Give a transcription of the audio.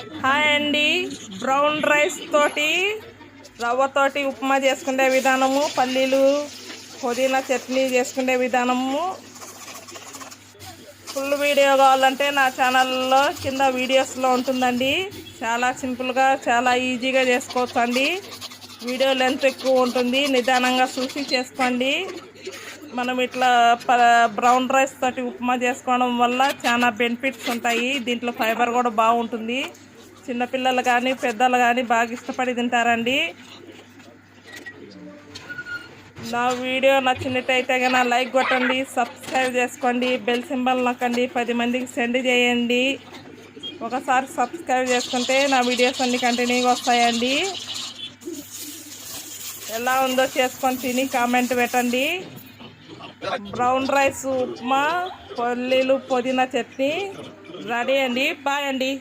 Hi అండి. Brown rice తోటి రవ్వతోటి ఉప్మా చేసుకునే విధానము, పల్లీలు పుదీనా చట్నీ చేసుకునే విధానము ఫుల్ వీడియో కావాలంటే నా ఛానల్లో కింద వీడియోస్లో ఉంటుందండి. చాలా సింపుల్గా చాలా ఈజీగా చేసుకోవచ్చు అండి. వీడియో లెంత్ ఎక్కువ ఉంటుంది, నిదానంగా చూసి చేసుకోండి. మనం ఇట్లా బ్రౌన్ రైస్ తోటి ఉప్మా చేసుకోవడం వల్ల చాలా బెనిఫిట్స్ ఉంటాయి. దీంట్లో ఫైబర్ కూడా బాగుంటుంది. చిన్నపిల్లలు కానీ పెద్దలు కానీ బాగా ఇష్టపడి తింటారండి. నా వీడియో నచ్చినట్టయితే కనుక లైక్ కొట్టండి, సబ్స్క్రైబ్ చేసుకోండి, బెల్ సింబల్ నొక్కండి, 10 మందికి సెండ్ చేయండి. ఒకసారి సబ్స్క్రైబ్ చేసుకుంటే నా వీడియోస్ అన్ని కంటిన్యూగా వస్తాయండి. ఎలా ఉందో చేసుకొని తిని కామెంట్ పెట్టండి. బ్రౌన్ రైస్ ఉప్మా, పల్లీలు పుదీనా చట్నీ రెడీ అండి. బాయ్ అండి.